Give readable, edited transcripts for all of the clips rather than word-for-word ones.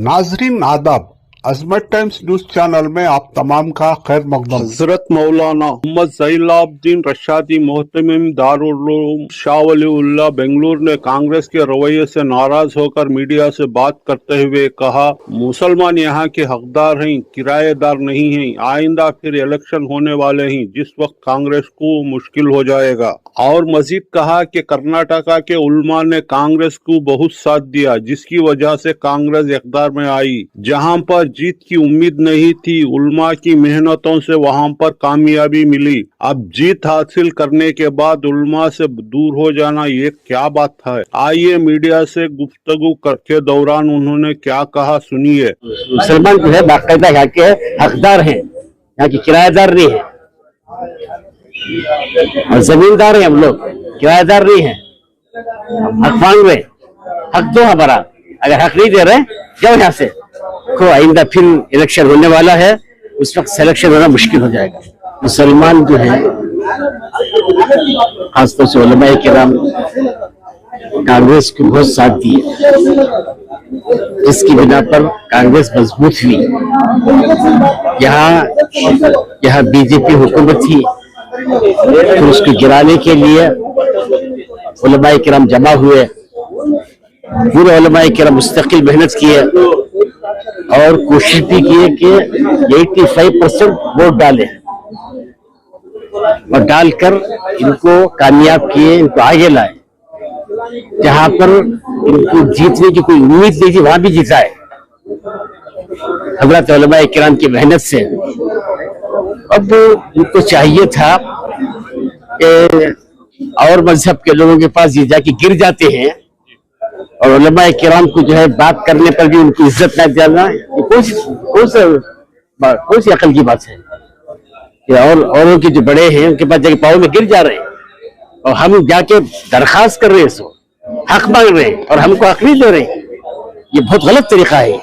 नाजरीन आदाब, अजमत times news channel में आप तमाम का खैर मकदम। हजरत मौलाना मोहम्मद ज़ैनुलाब्दीन रशादी मोहतमिम दारुल उलूम शाह वलीउल्लाह बेंगलुरु ने कांग्रेस के रवैये से नाराज होकर मीडिया से बात करते हुए कहा, मुसलमान यहाँ के हकदार हैं, किराएदार नहीं हैं। आइंदा फिर इलेक्शन होने वाले हैं, जिस वक्त कांग्रेस को मुश्किल हो जाएगा। और मजीद कहा कि कर्नाटका के उलमा ने कांग्रेस को बहुत साथ दिया, जिसकी वजह से कांग्रेस इक़्तिदार में आई। जहां पर जीत की उम्मीद नहीं थी, उलमा की मेहनतों से वहां पर कामयाबी मिली। अब जीत हासिल करने के बाद उलमा से दूर हो जाना, ये क्या बात है। आइए मीडिया से गुफ्तगू के दौरान उन्होंने क्या कहा, सुनिए। मुसलमान जो है बाकायदा यहाँ के हकदार हैं, यहाँ की किराएदार नहीं है और जमींदार हैं। हम लोग किराएदार नहीं है, हक मांग रहे, हक दो हमारा। अगर हक नहीं दे रहे जाओ यहाँ से। को आइंदा फिर इलेक्शन होने वाला है, उस वक्त सिलेक्शन होना मुश्किल हो जाएगा। मुसलमान जो है खासतौर से उलमाए किराम कांग्रेस को बहुत साथ दिए, जिसकी बिना पर कांग्रेस मजबूत हुई। यहाँ बीजेपी हुकूमत थी, तो उसको गिराने के लिए उलमाए किराम जमा हुए। पूरे उलमाए किराम मुस्तकिल मेहनत किए और कोशिश भी की कि 85% वोट डाले और डालकर इनको कामयाब किए, इनको आगे लाए। जहां पर इनको जीतने की कोई उम्मीद नहीं थी, वहां भी जिताए हज़रत उलमाए किराम की मेहनत से। अब इनको चाहिए था कि और मजहब के लोगों के पास ये जाके गिर जाते हैं और उलमाए किराम को जो है बात करने पर भी उनकी इज्जत न देना, कौन सी अकल की बात है। और औरों के जो बड़े हैं उनके पास जाके पाँव में गिर जा रहे हैं और हम जाके दरखास्त कर रहे हैं, सो हक मांग रहे हैं और हमको हक नहीं दे रहे। ये बहुत गलत तरीका है।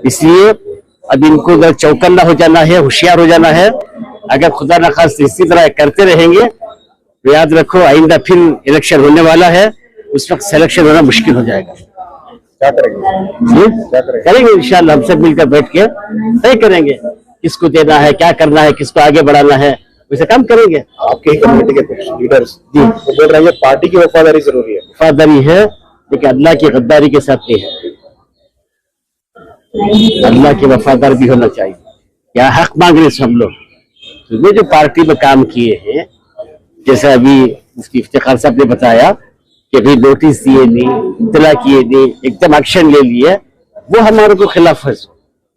इसलिए अब इनको चौकन्ना हो जाना है, होशियार हो जाना है। अगर खुदा न खास्ता इसी तरह करते रहेंगे तो याद रखो आइंदा फिर इलेक्शन होने वाला है, उस वक्त सिलेक्शन होना मुश्किल हो जाएगा। क्या करेंगे? करेंगे इंशाअल्लाह, हम सब मिलकर बैठ के तय करेंगे किसको देना है, क्या करना है, किसको आगे बढ़ाना है, वैसे काम करेंगे। आपके ही कम्युनिटी के कुछ लीडर्स जी वो बोल रहे हैं पार्टी की वफादारी जरूरी है। वफादारी है, लेकिन अल्लाह की गद्दारी के साथ नहीं है। अल्लाह की वफादार भी होना चाहिए। क्या हक मांग रहे हम लोग, तो जो पार्टी में काम किए हैं, जैसे अभी मुफ्ती इफ्तिखार साहब ने बताया कि अभी नोटिस दिए नहीं, इत्तला किए नहीं, एकदम एक्शन ले लिए, वो हमारे को खिलाफ है।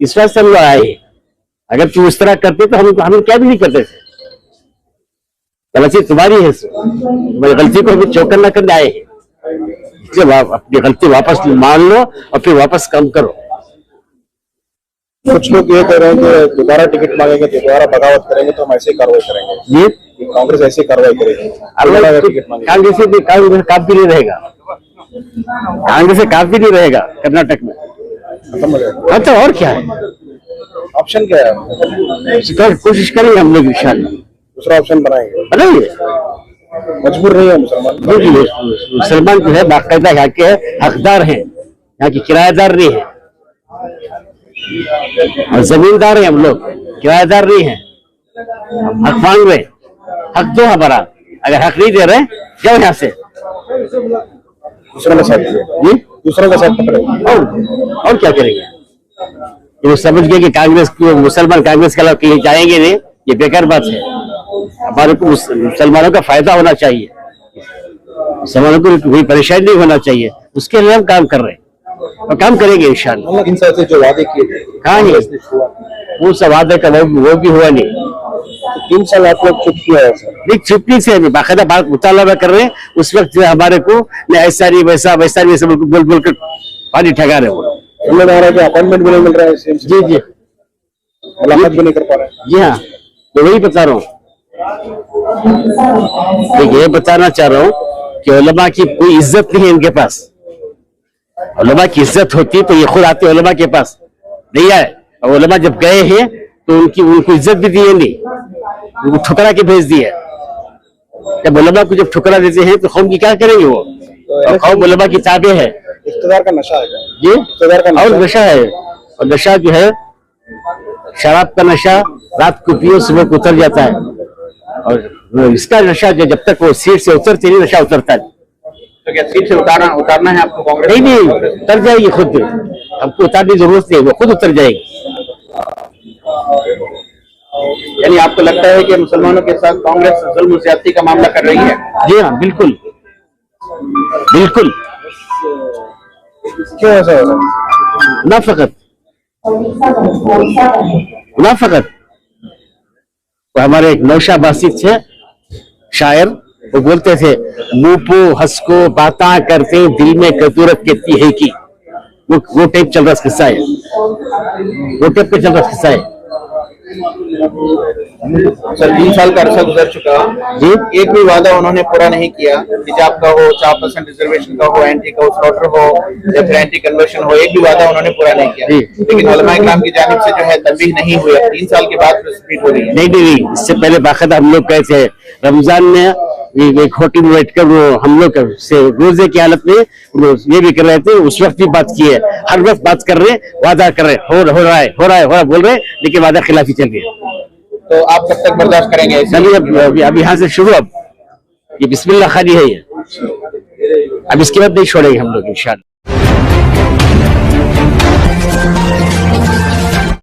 इस वजह से हम लोग आए। अगर तुम इस तरह करते तो हम क्या भी नहीं करते थे। गलती तुम्हारी है, तुम्हारी गलती को हमें चौकन्ना करने आए हैं। अपनी गलती वापस मान लो और फिर वापस काम करो। कुछ लोग ये कह रहे हैं कि दोबारा टिकट मांगेंगे, दोबारा बगावत करेंगे तो हम ऐसे ही कार्रवाई करेंगे। ये कांग्रेस ऐसी कार्रवाई करेगी। कांग्रेस से काफी नहीं रहेगा, कांग्रेस से काफी नहीं रहेगा कर्नाटक में, खत्म हो जाएगा। हाँ तो और क्या है, ऑप्शन क्या है? कोशिश करेंगे हम लोग इंशाअल्लाह, दूसरा ऑप्शन बनाएंगे। मजबूर नहीं है मुसलमान। मुसलमान जो है बाकायदा यहाँ के हकदार हैं, यहाँ की किराएदार नहीं है और जमींदार हैं। हम लोग किराएदार नहीं है, हक मांग रहे, हक दो हमारा। अगर हक नहीं दे रहे जाओ यहाँ से। दूसरों का साथ दीजिए, दूसरों का साथ पकड़े और क्या करेंगे। ये समझ गए कि कांग्रेस को, मुसलमान कांग्रेस के अलावा कहीं जाएंगे नहीं, ये बेकार बात है। हमारे को मुसलमानों का फायदा होना चाहिए, मुसलमानों को कोई परेशानी नहीं होना चाहिए, उसके लिए हम काम कर रहे हैं और काम करेंगे इंशाअल्लाह। इन साल से जो वादे किए थे कहाँ है वो सब वादे का, वो भी हुआ नहीं। 3 साल आप लोग चुप किया है सर। चुप्पी से अभी बाकायदा बात मुतालबा कर रहे हैं। उस वक्त जो हमारे को ऐसा नहीं वैसा बोल बोल कर पानी ठगा रहे। वो अपॉइंटमेंट भी नहीं मिल रहा है। जी जी, मुलाकात भी नहीं कर पा रहे। जी हाँ, तो वही बता रहा हूँ, ये बताना चाह रहा हूँ कि उलमा की कोई इज्जत नहीं है इनके पास। उलमा की इज्जत होती तो ये खुद आते उलमा के पास, नहीं आए। और उलमा जब गए हैं तो उनको इज्जत भी दी नहीं, उनको ठुकरा के भेज दिए। जब उलमा को जब ठुकरा देते हैं तो कौम की क्या करेंगे वो? और कौम उलमा की ताबे है इख्तिदार का नशा है क्या? जी, इख्तिदार का और नशा नशा है। और नशा जो है शराब का नशा, रात को पियो सुबह को उतर जाता है। और इसका नशा जो जब तक वो सीट से उतरते नहीं, नशा उतरता है। तो क्या सीट से उतारना है आपको कांग्रेस? नहीं उतर जाएगी खुद, हमको उतारने की जरूरत नहीं, वो खुद उतर जाएगी। यानी आपको लगता है कि मुसलमानों के साथ कांग्रेस जुल्म ज्यादती का मामला कर रही है? जी हाँ, बिल्कुल बिल्कुल। क्यों ऐसा हो रहा है? मुनाफकत। तो हमारे एक नौशाद बासित थे शायर, वो बोलते थे मुंह पो हंसको बाता करते दिल में कतूरत कहती है कि वो टेप चल रहा किस्सा है, वो टेप पे चल रहा किस्सा है। सर 3 साल का अरसा गुजर चुका जी, एक भी वादा उन्होंने पूरा नहीं किया। हिजाब का हो, 4% रिजर्वेशन का हो, एंटी का हो, स्लॉटर हो या फिर एंटी कन्वर्शन हो, एक भी वादा उन्होंने पूरा नहीं किया। जी। लेकिन उलमा इकराम की जानिब से जो है तंबीह नहीं हुई। 3 साल के बाद रिपीट हो रही है। नहीं, इससे पहले बाकायदा हम लोग कहे थे रमजान में एक होटल में बैठ कर वो हम लोग से रोजे की हालत में ये भी कर रहे थे, उस वक्त भी बात की है, हर वक्त बात कर रहे, वादा कर रहे, हो रहा है बोल रहे, लेकिन वादा खिलाफी चल रही है। तो आप कब तक बर्दाश्त करेंगे? अभी यहाँ से शुरू, अब ये बिस्मिल्लाह खाली है ये, अब इसके बाद नहीं छोड़ेंगे हम लोग इंशाअल्लाह।